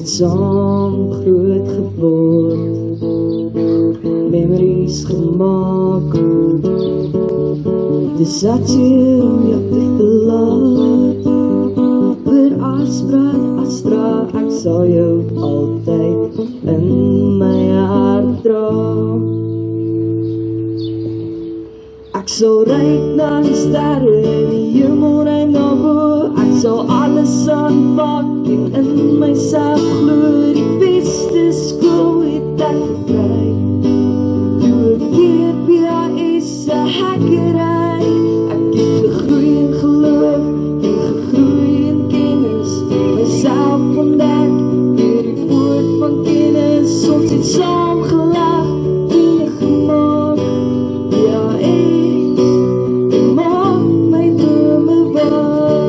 het saam groot geword, memories gemaak. Dis dat jy om jou te verlaat, vir Astra, ek sal jou altyd in my hart dra. Ek sal ryk na die sterre, die hemel en na bo. Ek sal alles aanpak en in myself glo. Die beste skool het ek gekry, toe ek GPS 'n hackery. Ek het gegroei in geloof en gegroei in kennis, myself ontdek deur die woord van kennis. Ons het saam